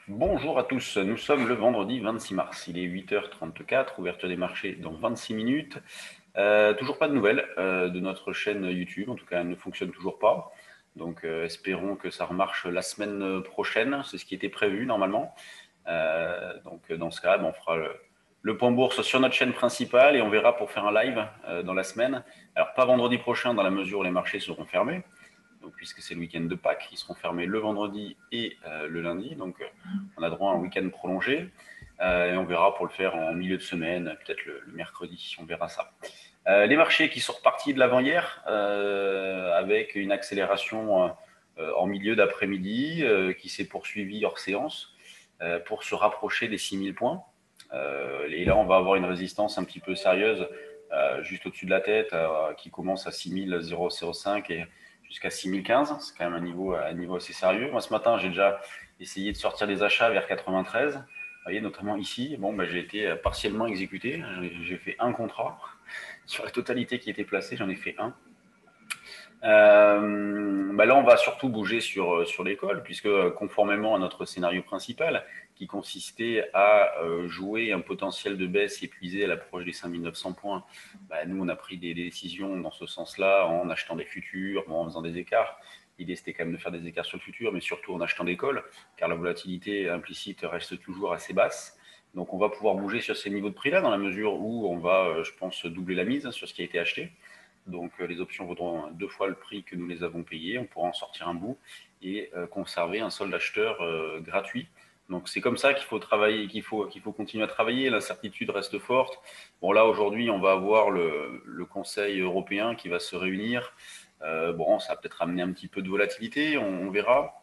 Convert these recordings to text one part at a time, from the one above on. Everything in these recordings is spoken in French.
Bonjour à tous, nous sommes le vendredi 26 mars, il est 8h34, ouverture des marchés dans 26 minutes. Toujours pas de nouvelles de notre chaîne YouTube, en tout cas elle ne fonctionne toujours pas. Donc espérons que ça remarche la semaine prochaine, c'est ce qui était prévu normalement. Donc dans ce cas, on fera le point bourse sur notre chaîne principale et on verra pour faire un live dans la semaine. Alors pas vendredi prochain dans la mesure où les marchés seront fermés, donc, puisque c'est le week-end de Pâques, ils seront fermés le vendredi et le lundi. Donc, on a droit à un week-end prolongé. Et on verra pour le faire en milieu de semaine, peut-être le mercredi, on verra ça. Les marchés qui sont repartis de l'avant hier, avec une accélération en milieu d'après-midi, qui s'est poursuivie hors séance, pour se rapprocher des 6000 points. Et là, on va avoir une résistance un petit peu sérieuse, juste au-dessus de la tête, qui commence à 6005 et jusqu'à 6015. C'est quand même un niveau assez sérieux. Moi, ce matin, j'ai déjà essayé de sortir des achats vers 93. Vous voyez, notamment ici, j'ai été partiellement exécuté. J'ai fait un contrat. Sur la totalité qui était placée, j'en ai fait un. Là, on va surtout bouger sur l'école, puisque conformément à notre scénario principal, qui consistait à jouer un potentiel de baisse épuisé à l'approche des 5900 points, nous, on a pris des décisions dans ce sens-là, en achetant des futurs, en faisant des écarts. L'idée, c'était quand même de faire des écarts sur le futur, mais surtout en achetant des calls, car la volatilité implicite reste toujours assez basse. Donc, on va pouvoir bouger sur ces niveaux de prix-là, dans la mesure où on va, je pense, doubler la mise sur ce qui a été acheté. Donc les options vaudront deux fois le prix que nous les avons payées. On pourra en sortir un bout et conserver un solde acheteur gratuit. Donc c'est comme ça qu'il faut travailler, qu'il faut continuer à travailler. L'incertitude reste forte. Bon là aujourd'hui on va avoir le Conseil européen qui va se réunir. Ça va peut-être amener un petit peu de volatilité, on verra.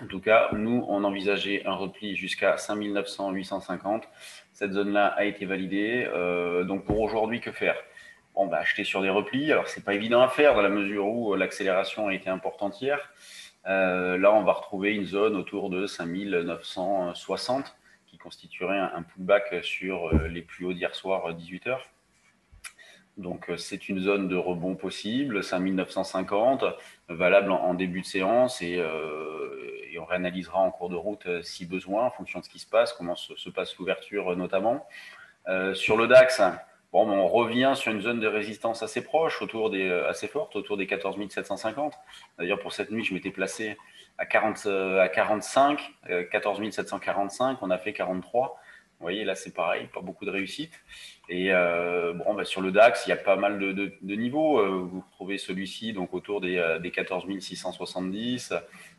En tout cas, nous, on envisageait un repli jusqu'à 5900, 850. Cette zone-là a été validée. Donc pour aujourd'hui, que faire? Acheter sur des replis. Alors, c'est pas évident à faire dans la mesure où l'accélération a été importante hier. Là, on va retrouver une zone autour de 5960 qui constituerait un pullback sur les plus hauts d'hier soir, 18h. Donc, c'est une zone de rebond possible, 5950, valable en début de séance et on réanalysera en cours de route si besoin, en fonction de ce qui se passe, comment se passe l'ouverture notamment. Sur le DAX, on revient sur une zone de résistance assez proche, assez forte, autour des 14 750. D'ailleurs, pour cette nuit, je m'étais placé à 45, 14 745, on a fait 43. Vous voyez, là, c'est pareil, pas beaucoup de réussite. Et sur le DAX, il y a pas mal de niveaux. Vous retrouvez celui-ci donc autour des 14 670.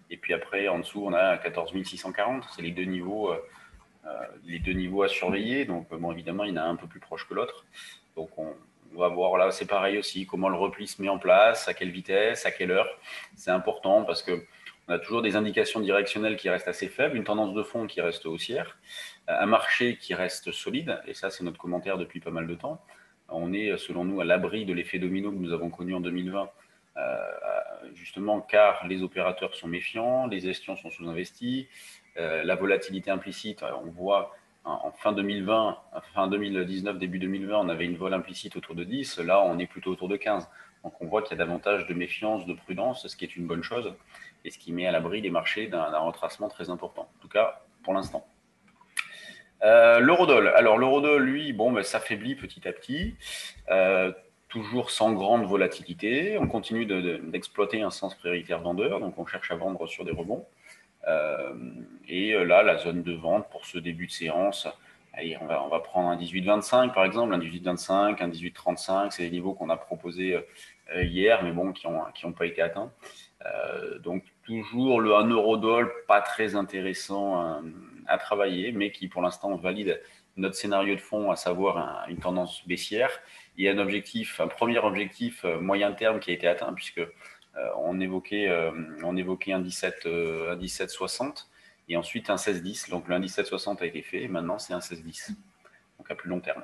Et puis après, en dessous, on a 14 640. C'est les deux niveaux à surveiller. Donc, évidemment, il y en a un peu plus proche que l'autre. Donc, on va voir là, c'est pareil aussi, comment le repli se met en place, à quelle vitesse, à quelle heure. C'est important parce que on a toujours des indications directionnelles qui restent assez faibles, une tendance de fond qui reste haussière, un marché qui reste solide, et ça, c'est notre commentaire depuis pas mal de temps. On est, selon nous, à l'abri de l'effet domino que nous avons connu en 2020, justement car les opérateurs sont méfiants, les gestions sont sous-investies, la volatilité implicite, on voit en fin 2020, fin 2019, début 2020, on avait une vol implicite autour de 10, là on est plutôt autour de 15. Donc on voit qu'il y a davantage de méfiance, de prudence, ce qui est une bonne chose, et ce qui met à l'abri les marchés d'un retracement très important, en tout cas pour l'instant. L'eurodoll. Alors l'eurodoll, lui, s'affaiblit petit à petit, toujours sans grande volatilité. On continue d'exploiter un sens prioritaire vendeur, donc on cherche à vendre sur des rebonds. Là, la zone de vente pour ce début de séance, allez, on va prendre un 18,25 par exemple, un 18,25, un 18,35, c'est des niveaux qu'on a proposés hier, mais qui ont pas été atteints. Donc toujours le 1 euro-doll, pas très intéressant à travailler, mais qui pour l'instant valide notre scénario de fond, à savoir une tendance baissière et un premier objectif moyen terme qui a été atteint, puisque on évoquait un 17,60 et ensuite un 16,10. Donc le 17,60 a été fait et maintenant c'est un 16,10. Donc à plus long terme.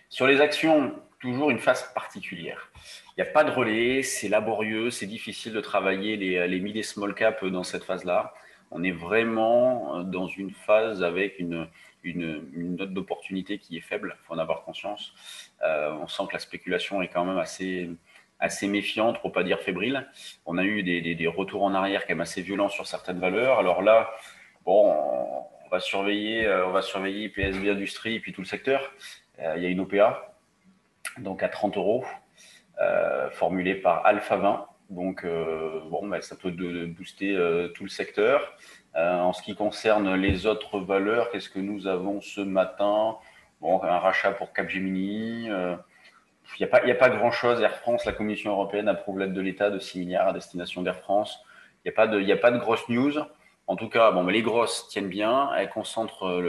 Sur les actions, toujours une phase particulière. Il n'y a pas de relais, c'est laborieux, c'est difficile de travailler les mid et small cap dans cette phase-là. On est vraiment dans une phase avec une note d'opportunité qui est faible, il faut en avoir conscience. On sent que la spéculation est quand même assez méfiante, pour ne pas dire fébrile. On a eu des retours en arrière quand même assez violents sur certaines valeurs. Alors là, Bon, on va surveiller PSB Industrie et puis tout le secteur. Il y a une OPA, donc à 30 euros, formulée par Alpha 20. Donc, bon, bah, ça peut booster tout le secteur. En ce qui concerne les autres valeurs, qu'est-ce que nous avons ce matin? Bon, un rachat pour Capgemini. Il n'y a pas grand-chose. Air France, la Commission européenne approuve l'aide de l'État de 6 milliards à destination d'Air France. Il y a pas de grosses news. En tout cas, bon, mais les grosses tiennent bien. Elles concentrent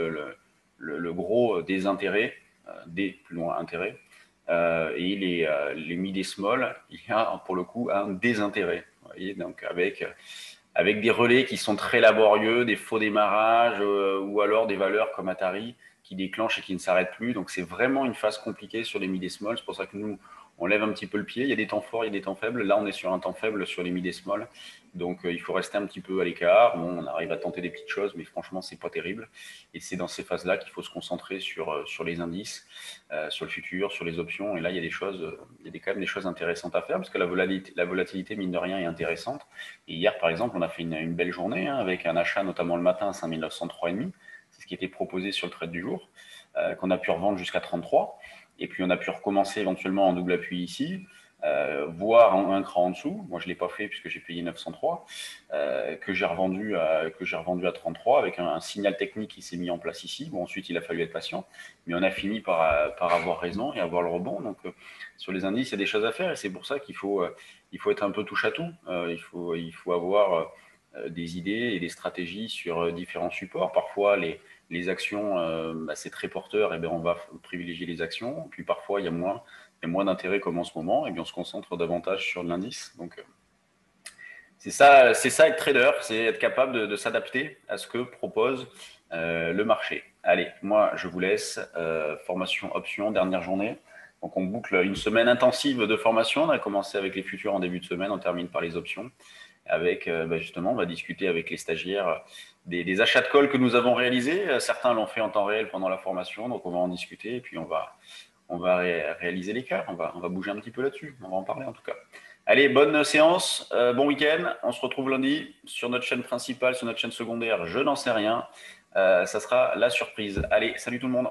le gros des intérêts, des plus loin intérêts. Et les mid et small, il y a pour le coup un désintérêt. Vous voyez, donc avec des relais qui sont très laborieux, des faux démarrages ou alors des valeurs comme Atari qui déclenchent et qui ne s'arrêtent plus. Donc c'est vraiment une phase compliquée sur les mid et small. C'est pour ça que nous, on lève un petit peu le pied. Il y a des temps forts, il y a des temps faibles. Là, on est sur un temps faible sur les mid et small. Donc il faut rester un petit peu à l'écart. Bon, on arrive à tenter des petites choses, mais franchement, c'est pas terrible. Et c'est dans ces phases-là qu'il faut se concentrer sur les indices, sur le futur, sur les options. Et là, il y a quand même des choses intéressantes à faire parce que la volatilité, mine de rien, est intéressante. Et hier, par exemple, on a fait une belle journée avec un achat, notamment le matin, à 5903,5. C'est ce qui était proposé sur le trade du jour, qu'on a pu revendre jusqu'à 33. Et puis, on a pu recommencer éventuellement en double appui ici, voire un cran en dessous. Moi, je ne l'ai pas fait puisque j'ai payé 903, que j'ai revendu à 33 avec un signal technique qui s'est mis en place ici. Bon, ensuite, il a fallu être patient, mais on a fini par avoir raison et avoir le rebond. Donc, sur les indices, il y a des choses à faire et c'est pour ça qu'il faut être un peu touche à tout. Il faut avoir des idées et des stratégies sur différents supports. Parfois, les actions, c'est très porteur, et bien on va privilégier les actions. Puis parfois, il y a moins d'intérêt comme en ce moment, et bien on se concentre davantage sur l'indice. Donc, c'est ça être trader, c'est être capable de s'adapter à ce que propose le marché. Allez, moi, je vous laisse. Formation option, dernière journée. Donc, on boucle une semaine intensive de formation. On a commencé avec les futurs en début de semaine, on termine par les options. Avec, justement, on va discuter avec les stagiaires des achats de call que nous avons réalisés. Certains l'ont fait en temps réel pendant la formation, donc on va en discuter et puis on va réaliser les cas. On va bouger un petit peu là-dessus. On va en parler en tout cas. Allez, bonne séance, bon week-end. On se retrouve lundi sur notre chaîne principale, sur notre chaîne secondaire. Je n'en sais rien. Ça sera la surprise. Allez, salut tout le monde.